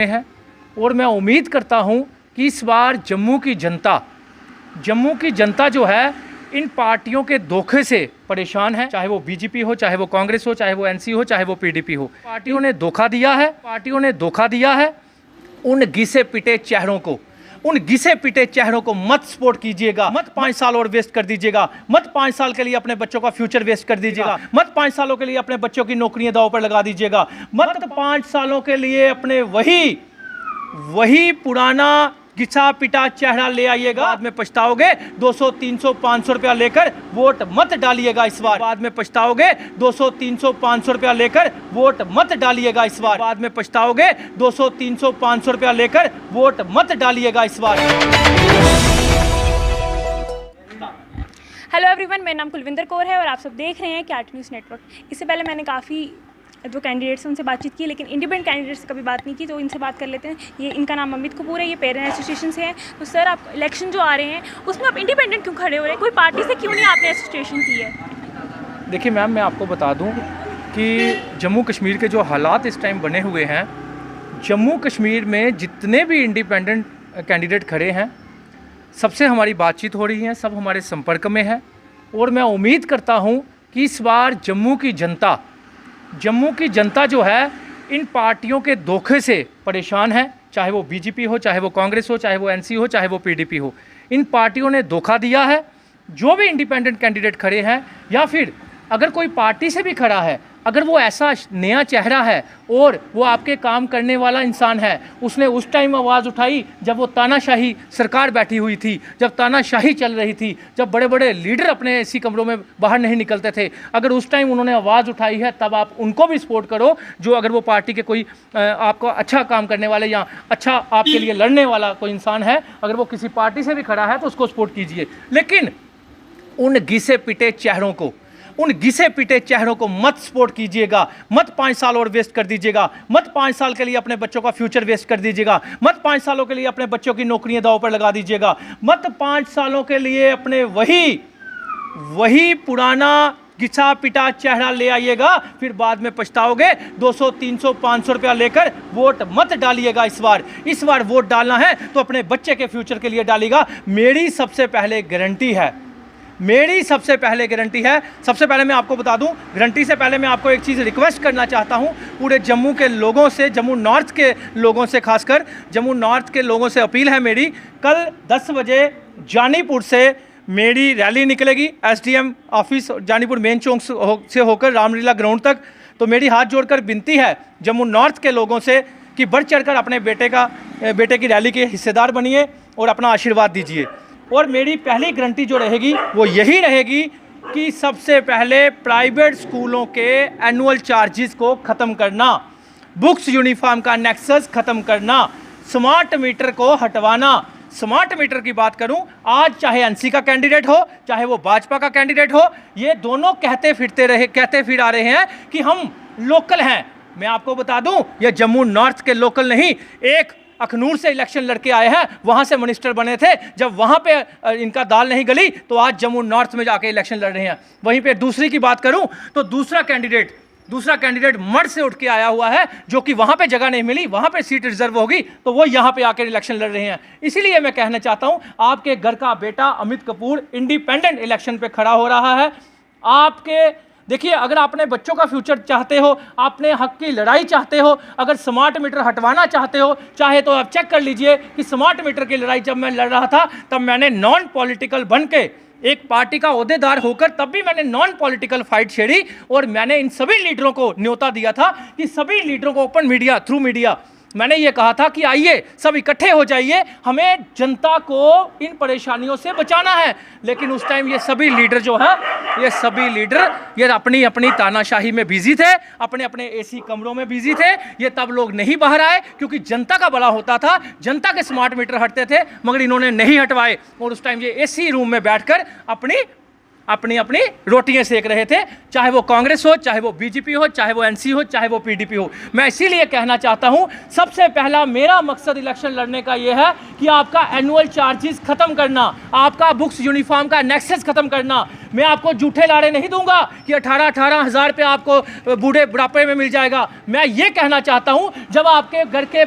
है और मैं उम्मीद करता हूं कि इस बार जम्मू की जनता जो है इन पार्टियों के धोखे से परेशान है, चाहे वो बीजेपी हो, चाहे वो कांग्रेस हो, चाहे वो एनसी हो, चाहे वो पीडीपी हो। पार्टियों ने धोखा दिया है उन घिसे पिटे चेहरों को मत सपोर्ट कीजिएगा, मत 5 साल और वेस्ट कर दीजिएगा, मत 5 साल के लिए अपने बच्चों का फ्यूचर वेस्ट कर दीजिएगा, मत 5 सालों के लिए अपने बच्चों की नौकरियां दांव पर लगा दीजिएगा, मत 5 सालों के लिए अपने वही पुराना घिसा पिटा चेहरा ले आइएगा। बाद में पछताओगे। 200, 300, 500 रुपया लेकर वोट मत डालिएगा इस बार। बाद में पछताओगे। 200, 300, 500 रुपया लेकर वोट मत डालिएगा इस बार। बाद में पछताओगे। 200, 300, 500 रुपया लेकर वोट मत डालिएगा इस बार। हेलो एवरीवन, मेरा नाम कुलविंदर कौर है और आप सब देख रहे हैं कैट न्यूज़ नेटवर्क। इससे पहले मैंने काफ़ी जो कैंडिडेट्स हैं उनसे बातचीत की, लेकिन इंडिपेंडेंट कैंडिडेट्स से कभी बात नहीं की, तो इनसे बात कर लेते हैं। ये इनका नाम अमित कपूर है, ये पेरेंट एसोसिएशन से हैं। तो सर, आप इलेक्शन जो आ रहे हैं उसमें आप इंडिपेंडेंट क्यों खड़े हो रहे हैं? कोई पार्टी से क्यों नहीं आपने एसोसिएशन की है? देखिए मैम, मैं आपको बता दूं कि जम्मू कश्मीर के जो हालात इस टाइम बने हुए हैं, जम्मू कश्मीर में जितने भी इंडिपेंडेंट कैंडिडेट खड़े हैं सबसे हमारी बातचीत हो रही है, सब हमारे संपर्क में है और मैं उम्मीद करता हूं कि इस बार जम्मू की जनता जो है इन पार्टियों के धोखे से परेशान है, चाहे वो बीजेपी हो, चाहे वो कांग्रेस हो, चाहे वो एनसी हो, चाहे वो पीडीपी हो। इन पार्टियों ने धोखा दिया है। जो भी इंडिपेंडेंट कैंडिडेट खड़े हैं या फिर अगर कोई पार्टी से भी खड़ा है, अगर वो ऐसा नया चेहरा है और वो आपके काम करने वाला इंसान है, उसने उस टाइम आवाज़ उठाई जब वो तानाशाही सरकार बैठी हुई थी, जब तानाशाही चल रही थी, जब बड़े बड़े लीडर अपने ऐसी कमरों में बाहर नहीं निकलते थे, अगर उस टाइम उन्होंने आवाज़ उठाई है तब आप उनको भी सपोर्ट करो। जो अगर वो पार्टी के कोई आपको अच्छा काम करने वाले या अच्छा आपके लिए लड़ने वाला कोई इंसान है, अगर वो किसी पार्टी से भी खड़ा है तो उसको सपोर्ट कीजिए। लेकिन उन घिसे पिटे चेहरों को मत सपोर्ट कीजिएगा, मत 5 साल और वेस्ट कर दीजिएगा, मत 5 साल के लिए अपने बच्चों का फ्यूचर वेस्ट कर दीजिएगा, मत 5 सालों के लिए अपने बच्चों की नौकरियां दांव पर लगा दीजिएगा, मत 5 सालों के लिए अपने वही पुराना घिसा पिटा चेहरा ले आइएगा, फिर बाद में पछताओगे। 200, 300, 500 रुपया लेकर वोट मत डालिएगा इस बार वोट डालना है तो अपने बच्चे के फ्यूचर के लिए डालिएगा। मेरी सबसे पहले गारंटी है। सबसे पहले मैं आपको बता दूं, गारंटी से पहले मैं आपको एक चीज़ रिक्वेस्ट करना चाहता हूं पूरे जम्मू के लोगों से, जम्मू नॉर्थ के लोगों से, खासकर जम्मू नॉर्थ के लोगों से अपील है मेरी। कल 10 बजे जानीपुर से मेरी रैली निकलेगी, एसडीएम ऑफिस जानीपुर मेन चौक से होकर रामलीला ग्राउंड तक। तो मेरी हाथ जोड़कर विनती है जम्मू नॉर्थ के लोगों से कि बढ़ चढ़कर अपने बेटे की रैली के हिस्सेदार बनिए और अपना आशीर्वाद दीजिए। और मेरी पहली गारंटी जो रहेगी वो यही रहेगी कि सबसे पहले प्राइवेट स्कूलों के एनुअल चार्जेस को ख़त्म करना, बुक्स यूनिफॉर्म का नेक्सस ख़त्म करना, स्मार्ट मीटर को हटवाना। स्मार्ट मीटर की बात करूं, आज चाहे एनसी का कैंडिडेट हो, चाहे वो भाजपा का कैंडिडेट हो, ये दोनों कहते फिर आ रहे हैं कि हम लोकल हैं। मैं आपको बता दूं, ये जम्मू नॉर्थ के लोकल नहीं, एक अखनूर से इलेक्शन लड़के आए हैं, वहां से मिनिस्टर बने थे। जब वहां पे इनका दाल नहीं गली तो आज जम्मू नॉर्थ में जाके इलेक्शन लड़ रहे हैं। वहीं पे दूसरी की बात करूं तो दूसरा कैंडिडेट मर्द से उठ के आया हुआ है, जो कि वहां पे जगह नहीं मिली, वहां पे सीट रिजर्व होगी तो वो यहां पे आकर इलेक्शन लड़ रहे हैं। इसीलिए मैं कहना चाहता हूं, आपके घर का बेटा अमित कपूर इंडिपेंडेंट इलेक्शन पे खड़ा हो रहा है। देखिए, अगर आपने बच्चों का फ्यूचर चाहते हो, आपने हक की लड़ाई चाहते हो, अगर स्मार्ट मीटर हटवाना चाहते हो, चाहे तो आप चेक कर लीजिए कि स्मार्ट मीटर की लड़ाई जब मैं लड़ रहा था तब मैंने नॉन पॉलिटिकल बन के, एक पार्टी का ओहदेदार होकर, तब भी मैंने नॉन पॉलिटिकल फाइट छेड़ी और मैंने इन सभी लीडरों को न्योता दिया था कि सभी लीडरों को ओपन मीडिया, थ्रू मीडिया मैंने ये कहा था कि आइए सब इकट्ठे हो जाइए, हमें जनता को इन परेशानियों से बचाना है। लेकिन उस टाइम ये सभी लीडर ये अपनी अपनी तानाशाही में बिजी थे, अपने अपने एसी कमरों में बिजी थे। ये तब लोग नहीं बाहर आए क्योंकि जनता का भला होता था, जनता के स्मार्ट मीटर हटते थे, मगर इन्होंने नहीं हटवाए और उस टाइम ये एसी रूम में बैठकर अपनी अपनी रोटियां सेक रहे थे, चाहे वो कांग्रेस हो, चाहे वो बीजेपी हो, चाहे वो एनसी हो, चाहे वो पीडीपी हो। मैं इसीलिए कहना चाहता हूं, सबसे पहला मेरा मकसद इलेक्शन लड़ने का यह है कि आपका एनुअल चार्जेस खत्म करना, आपका बुक्स यूनिफॉर्म का नेक्सस खत्म करना। मैं आपको झूठे लाड़े नहीं दूंगा कि 18-18 हज़ार पे आपको बुढ़ापे में मिल जाएगा। मैं ये कहना चाहता हूं, जब आपके घर के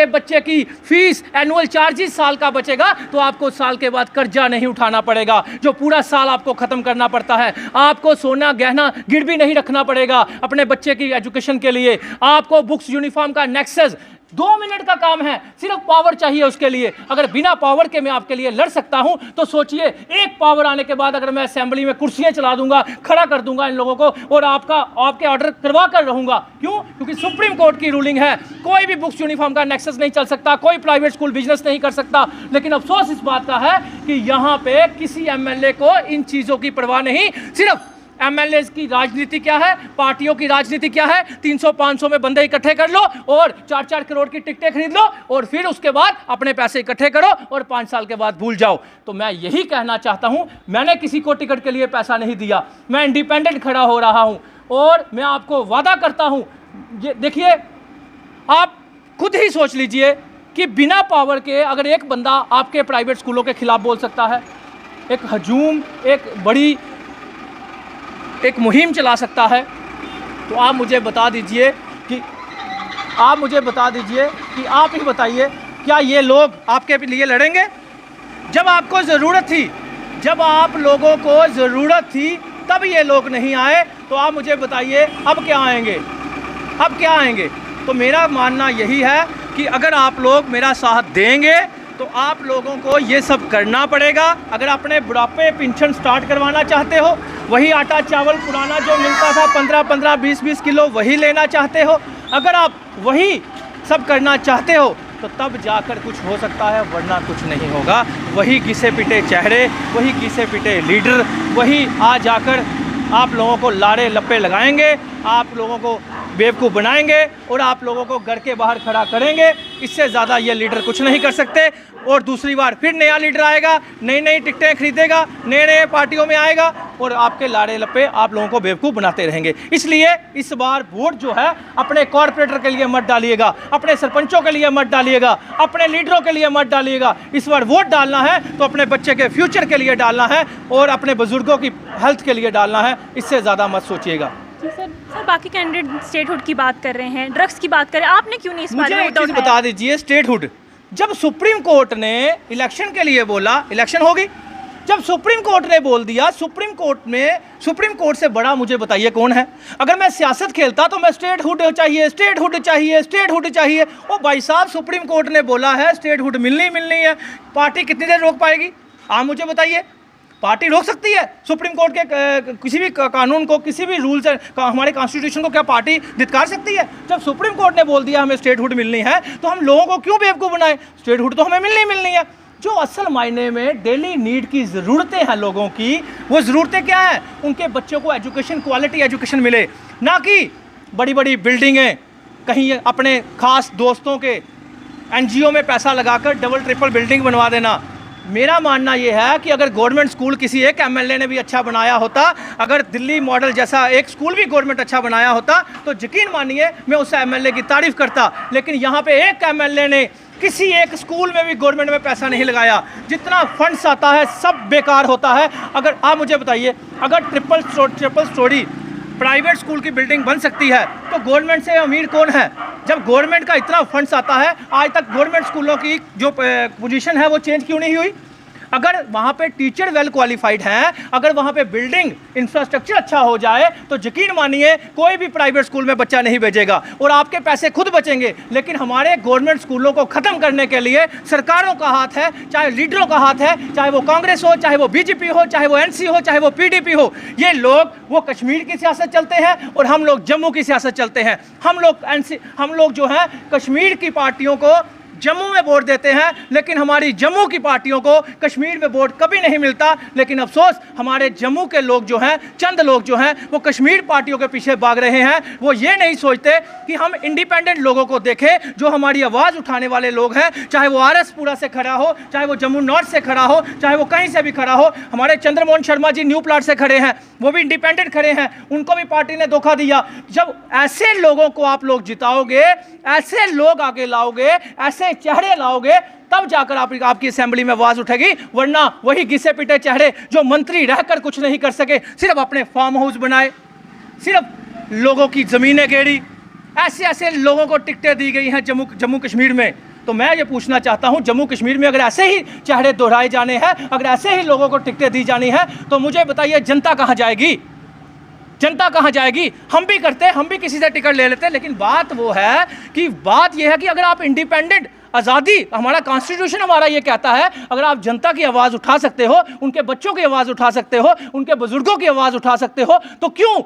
बच्चे की फीस एनुअल चार्जेस साल का बचेगा तो आपको साल के बाद कर्जा नहीं उठाना पड़ेगा, जो पूरा साल आपको खत्म करना पड़ता है। आपको सोना गहना गिरवी नहीं रखना पड़ेगा अपने बच्चे की एजुकेशन के लिए। आपको बुक्स यूनिफॉर्म का नेक्सस 2 मिनट का काम है, सिर्फ पावर चाहिए उसके लिए। अगर बिना पावर के मैं आपके लिए लड़ सकता हूं तो सोचिए, एक पावर आने के बाद अगर मैं असेंबली में कुर्सियां चला दूंगा, खड़ा कर दूंगा इन लोगों को और आपके ऑर्डर करवा कर रहूंगा। क्यों? क्योंकि सुप्रीम कोर्ट की रूलिंग है, कोई भी बुक्स यूनिफॉर्म का नेक्सस नहीं चल सकता, कोई प्राइवेट स्कूल बिजनेस नहीं कर सकता। लेकिन अफसोस इस बात का है कि यहां पे किसी एमएलए को इन चीजों की परवाह नहीं। सिर्फ एमएलए की राजनीति क्या है, पार्टियों की राजनीति क्या है, 300-500 में बंदे इकट्ठे कर लो और 4-4 करोड़ की टिकटें खरीद लो और फिर उसके बाद अपने पैसे इकट्ठे करो और 5 साल के बाद भूल जाओ। तो मैं यही कहना चाहता हूं, मैंने किसी को टिकट के लिए पैसा नहीं दिया, मैं इंडिपेंडेंट खड़ा हो रहा हूं और मैं आपको वादा करता हूं। ये देखिए, आप खुद ही सोच लीजिए कि बिना पावर के अगर एक बंदा आपके प्राइवेट स्कूलों के खिलाफ बोल सकता है, एक हजूम, एक बड़ी मुहिम चला सकता है, तो आप मुझे बता दीजिए कि आप ही बताइए, क्या ये लोग आपके लिए लड़ेंगे? जब आपको ज़रूरत थी, जब आप लोगों को ज़रूरत थी, तब ये लोग नहीं आए, तो आप मुझे बताइए अब क्या आएंगे? तो मेरा मानना यही है कि अगर आप लोग मेरा साथ देंगे तो आप लोगों को ये सब करना पड़ेगा। अगर अपने बुढ़ापे पेंशन स्टार्ट करवाना चाहते हो, वही आटा चावल पुराना जो मिलता था 15-15, 20-20 किलो, वही लेना चाहते हो, अगर आप वही सब करना चाहते हो तो तब जाकर कुछ हो सकता है, वरना कुछ नहीं होगा। वही घिसे पिटे चेहरे, वही घिसे पिटे लीडर, वही आ जाकर आप लोगों को लाड़े लप्पे लगाएंगे, आप लोगों को बेवकूफ़ बनाएंगे और आप लोगों को घर के बाहर खड़ा करेंगे। इससे ज़्यादा ये लीडर कुछ नहीं कर सकते। और दूसरी बार फिर नया लीडर आएगा, नई टिकटें खरीदेगा, नए पार्टियों में आएगा और आपके लाड़े लप्पे आप लोगों को बेवकूफ़ बनाते रहेंगे। इसलिए इस बार वोट जो है अपने कॉरपोरेटर के लिए मत डालिएगा, अपने सरपंचों के लिए मत डालिएगा, अपने लीडरों के लिए मत डालिएगा। इस बार वोट डालना है तो अपने बच्चे के फ्यूचर के लिए डालना है और अपने बुजुर्गों की हेल्थ के लिए डालना है। इससे ज़्यादा मत सोचिएगा। जी सर, बाकी कैंडिडेट स्टेटहुड की बात कर रहे हैं, ड्रग्स की बात कर रहे हैं, आपने क्यों नहीं इस बारे में मुझे एक चीज़ बता दीजिए, स्टेटहुड जब सुप्रीम कोर्ट ने इलेक्शन के लिए बोला, इलेक्शन होगी। जब सुप्रीम कोर्ट ने बोल दिया, सुप्रीम कोर्ट से बड़ा मुझे बताइए कौन है? अगर मैं सियासत खेलता तो मैं स्टेटहुड चाहिए। ओ भाई साहब, सुप्रीम कोर्ट ने बोला है स्टेटहुड मिलनी है, पार्टी कितनी देर रोक पाएगी? आप मुझे बताइए, पार्टी रोक सकती है सुप्रीम कोर्ट के किसी भी कानून को, किसी भी रूल्स हमारे कॉन्स्टिट्यूशन को क्या पार्टी धिक्कार सकती है? जब सुप्रीम कोर्ट ने बोल दिया हमें स्टेटहुड मिलनी है तो हम लोगों को क्यों बेवकूफ़ बनाए? स्टेटहुड तो हमें मिलनी है। जो असल मायने में डेली नीड की ज़रूरतें हैं लोगों की, वो ज़रूरतें क्या हैं? उनके बच्चों को एजुकेशन, क्वालिटी एजुकेशन मिले, ना कि बड़ी बड़ी बिल्डिंगें, कहीं अपने खास दोस्तों के NGO में पैसा लगाकर डबल ट्रिपल बिल्डिंग बनवा देना। मेरा मानना यह है कि अगर गवर्नमेंट स्कूल किसी एक एमएलए ने भी अच्छा बनाया होता, अगर दिल्ली मॉडल जैसा एक स्कूल भी गवर्नमेंट अच्छा बनाया होता, तो यकीन मानिए मैं उस एमएलए की तारीफ़ करता। लेकिन यहाँ पे एक एमएलए ने किसी एक स्कूल में भी गवर्नमेंट में पैसा नहीं लगाया। जितना फंड्स आता है सब बेकार होता है। अगर आप मुझे बताइए, अगर ट्रिपल स्टोरी प्राइवेट स्कूल की बिल्डिंग बन सकती है तो गवर्नमेंट से अमीर कौन है? जब गवर्नमेंट का इतना फंड्स आता है, आज तक गवर्नमेंट स्कूलों की जो पोजीशन है वो चेंज क्यों नहीं हुई? अगर वहाँ पे टीचर वेल क्वालिफाइड हैं, अगर वहाँ पे बिल्डिंग इंफ्रास्ट्रक्चर अच्छा हो जाए तो यकीन मानिए कोई भी प्राइवेट स्कूल में बच्चा नहीं भेजेगा और आपके पैसे खुद बचेंगे। लेकिन हमारे गवर्नमेंट स्कूलों को ख़त्म करने के लिए सरकारों का हाथ है, चाहे लीडरों का हाथ है, चाहे वो कांग्रेस हो, चाहे वो बीजेपी हो, चाहे वो एनसी हो, चाहे वो पीडीपी हो। ये लोग वो कश्मीर की सियासत चलते हैं और हम लोग जम्मू की सियासत चलते हैं। हम लोग जो हैं कश्मीर की पार्टियों को जम्मू में वोट देते हैं, लेकिन हमारी जम्मू की पार्टियों को कश्मीर में वोट कभी नहीं मिलता। लेकिन अफसोस हमारे जम्मू के लोग जो हैं, चंद लोग जो हैं, वो कश्मीर पार्टियों के पीछे भाग रहे हैं। वो ये नहीं सोचते कि हम इंडिपेंडेंट लोगों को देखें, जो हमारी आवाज़ उठाने वाले लोग हैं, चाहे वो आरएसपुरा से खड़ा हो, चाहे वो जम्मू नॉर्थ से खड़ा हो, चाहे वो कहीं से भी खड़ा हो। हमारे चंद्रमोहन शर्मा जी न्यू प्लाट से खड़े हैं, वो भी इंडिपेंडेंट खड़े हैं, उनको भी पार्टी ने धोखा दिया। जब ऐसे लोगों को आप लोग जिताओगे, ऐसे लोग आगे लाओगे, ऐसे चेहरे लाओगे, तब जाकर आपकी असेंबली में आवाज उठेगी। वरना वही घिसे पिटे चेहरे जो मंत्री रहकर कुछ नहीं कर सके, सिर्फ अपने फार्म हाउस बनाए, सिर्फ लोगों की जमीनें गेड़ी, ऐसे ऐसे लोगों को टिकटें दी गई हैं जम्मू कश्मीर में। तो मैं ये पूछना चाहता हूं, जम्मू कश्मीर में अगर ऐसे ही चेहरे दोहराए जाने हैं, अगर ऐसे ही लोगों को टिकटें दी जानी है, तो मुझे बताइए जनता कहां जाएगी? जनता कहां जाएगी? हम भी करते, हम भी किसी से टिकट ले लेते, लेकिन बात वो है कि बात यह है कि अगर आप इंडिपेंडेंट, आज़ादी, हमारा कॉन्स्टिट्यूशन हमारा ये कहता है, अगर आप जनता की आवाज़ उठा सकते हो, उनके बच्चों की आवाज़ उठा सकते हो, उनके बुजुर्गों की आवाज़ उठा सकते हो, तो क्यों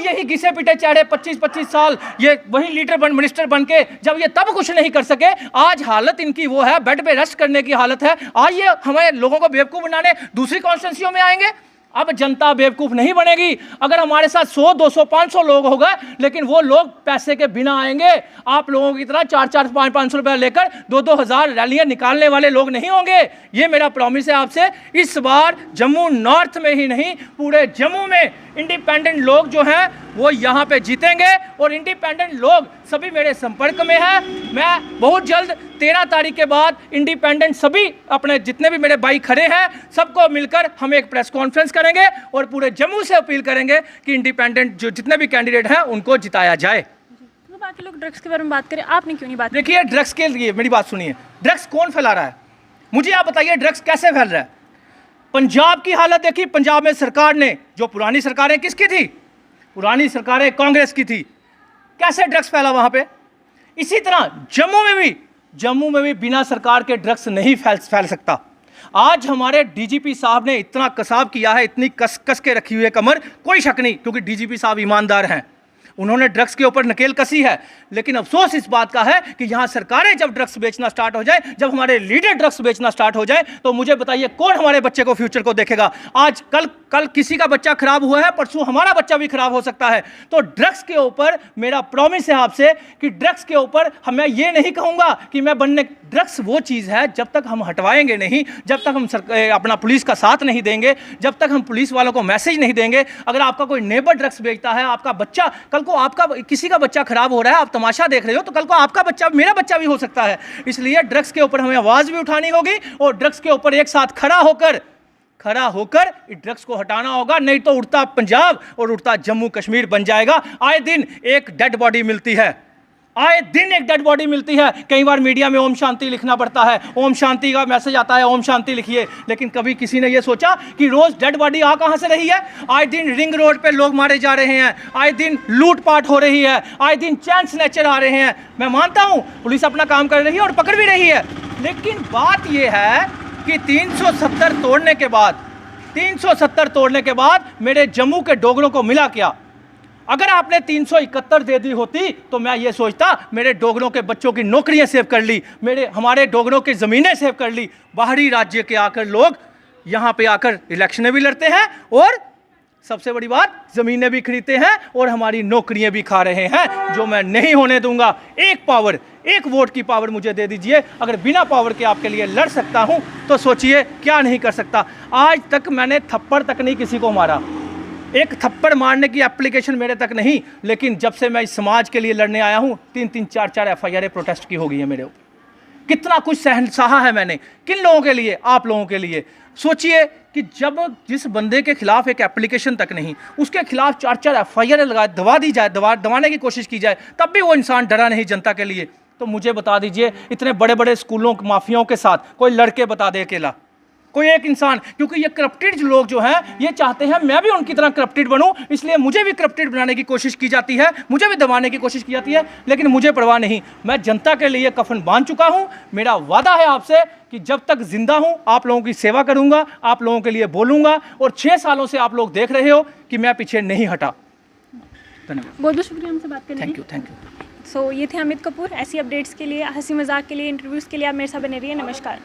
यही घिसे पिटे चेहरे 25-25 साल ये वही लीडर मिनिस्टर बन के, जब ये तब कुछ नहीं कर सके, आज हालत इनकी वो है, बेड पे रेस्ट करने की हालत है। आज ये हमारे लोगों को बेवकूफ़ बनाने दूसरी कॉन्स्टिट्यूंसियों में आएंगे। अब जनता बेवकूफ़ नहीं बनेगी। अगर हमारे साथ 100, 200, 500 लोग हो गए, लेकिन वो लोग पैसे के बिना आएंगे। आप लोगों की तरह 4-4, 500 रुपये लेकर 2-2 हज़ार रैलियाँ निकालने वाले लोग नहीं होंगे। ये मेरा प्रॉमिस है आपसे। इस बार जम्मू नॉर्थ में ही नहीं, पूरे जम्मू में इंडिपेंडेंट लोग जो हैं वो यहाँ पे जीतेंगे, और इंडिपेंडेंट लोग सभी मेरे संपर्क में हैं। मैं बहुत जल्द 13 तारीख के बाद इंडिपेंडेंट सभी अपने जितने भी मेरे भाई खड़े हैं, सबको मिलकर हम एक प्रेस कॉन्फ्रेंस करेंगे और पूरे जम्मू से अपील करेंगे कि इंडिपेंडेंट जो जितने भी कैंडिडेट हैं उनको जिताया जाए। तो बाकी लोग ड्रग्स के बारे में बात करें, आपने क्यों नहीं बात? देखिए, ड्रग्स के लिए मेरी बात सुनिए। ड्रग्स कौन फैला रहा है? मुझे आप बताइए, ड्रग्स कैसे फैल रहा है? पंजाब की हालत देखी। पंजाब में सरकार ने, जो पुरानी सरकारें किसकी थी? पुरानी सरकारें कांग्रेस की थी। कैसे ड्रग्स फैला वहां पे? इसी तरह जम्मू में भी बिना सरकार के ड्रग्स नहीं फैल सकता। आज हमारे डीजीपी साहब ने इतना कसाब किया है, इतनी कस के रखी हुई है कमर, कोई शक नहीं, क्योंकि डीजीपी साहब ईमानदार हैं, उन्होंने ड्रग्स के ऊपर नकेल कसी है। लेकिन अफसोस इस बात का है कि यहाँ सरकारें जब ड्रग्स बेचना स्टार्ट हो जाए, जब हमारे लीडर ड्रग्स बेचना स्टार्ट हो जाए, तो मुझे बताइए कौन हमारे बच्चे को, फ्यूचर को देखेगा? आज कल किसी का बच्चा खराब हुआ है, परसों हमारा बच्चा भी खराब हो सकता है। तो ड्रग्स के ऊपर मेरा प्रॉमिस है आपसे कि ड्रग्स के ऊपर मैं ये नहीं कहूँगा कि ड्रग्स वो चीज़ है, जब तक हम हटवाएंगे नहीं, जब तक हम अपना पुलिस का साथ नहीं देंगे, जब तक हम पुलिस वालों को मैसेज नहीं देंगे। अगर आपका कोई नेबर ड्रग्स बेचता है, आपका बच्चा, कल को आपका किसी का बच्चा खराब हो रहा है, आप तमाशा देख रहे हो, तो कल को आपका बच्चा, मेरा बच्चा भी हो सकता है। इसलिए ड्रग्स के ऊपर हमें आवाज़ भी उठानी होगी, और ड्रग्स के ऊपर एक साथ खड़ा होकर ड्रग्स को हटाना होगा। नहीं तो उड़ता पंजाब और उड़ता जम्मू कश्मीर बन जाएगा। आए दिन एक डेड बॉडी मिलती है, कई बार मीडिया में ओम शांति लिखना पड़ता है, ओम शांति का मैसेज आता है, ओम शांति लिखिए, लेकिन कभी किसी ने यह सोचा कि रोज डेड बॉडी आ कहां से रही है? आए दिन रिंग रोड पे लोग मारे जा रहे हैं, आए दिन लूटपाट हो रही है, आए दिन चैन स्नैचर आ रहे हैं। मैं मानता हूं पुलिस अपना काम कर रही है और पकड़ भी रही है, लेकिन बात यह है कि 370 तोड़ने के बाद मेरे जम्मू के डोगरों को मिला क्या? अगर आपने 371 दे दी होती तो मैं ये सोचता मेरे डोगरों के बच्चों की नौकरियां सेव कर ली, हमारे डोगरों की ज़मीनें सेव कर ली। बाहरी राज्य के आकर लोग यहाँ पे आकर इलेक्शनें भी लड़ते हैं, और सबसे बड़ी बात, ज़मीनें भी खरीदते हैं और हमारी नौकरियां भी खा रहे हैं, जो मैं नहीं होने दूंगा। एक वोट की पावर मुझे दे दीजिए। अगर बिना पावर के आपके लिए लड़ सकता हूं तो सोचिए क्या नहीं कर सकता। आज तक मैंने थप्पड़ तक नहीं किसी को मारा, एक थप्पड़ मारने की एप्लीकेशन मेरे तक नहीं, लेकिन जब से मैं इस समाज के लिए लड़ने आया हूं, 3-3, 4-4 FIR प्रोटेस्ट की हो गई है मेरे ऊपर। कितना कुछ सहन सहा है मैंने, किन लोगों के लिए? आप लोगों के लिए। सोचिए कि जब जिस बंदे के खिलाफ एक एप्लीकेशन तक नहीं, उसके खिलाफ 4-4 FIR लगाए, दबाने की कोशिश की जाए, तब भी वो इंसान डरा नहीं जनता के लिए। तो मुझे बता दीजिए, इतने बड़े बड़े स्कूलों माफियाओं के साथ कोई लड़के बता दे अकेला, कोई एक इंसान, क्योंकि ये करप्टेड लोग जो हैं ये चाहते हैं मैं भी उनकी तरह करप्टेड बनूं, इसलिए मुझे भी करप्टेड बनाने की कोशिश की जाती है, मुझे भी दबाने की कोशिश की जाती है, लेकिन मुझे परवाह नहीं। मैं जनता के लिए कफन बांध चुका हूं। मेरा वादा है आपसे कि जब तक जिंदा हूं आप लोगों की सेवा करूंगा, आप लोगों के लिए बोलूंगा, और 6 सालों से आप लोग देख रहे हो कि मैं पीछे नहीं हटा। धन्यवाद, बहुत बहुत शुक्रिया हमसे बात करने के लिए। Thank you. सो ये थे अमित कपूर। ऐसी अपडेट्स के लिए, हंसी मजाक के लिए, इंटरव्यूज़ के लिए आप मेरे साथ बने रहिए। नमस्कार।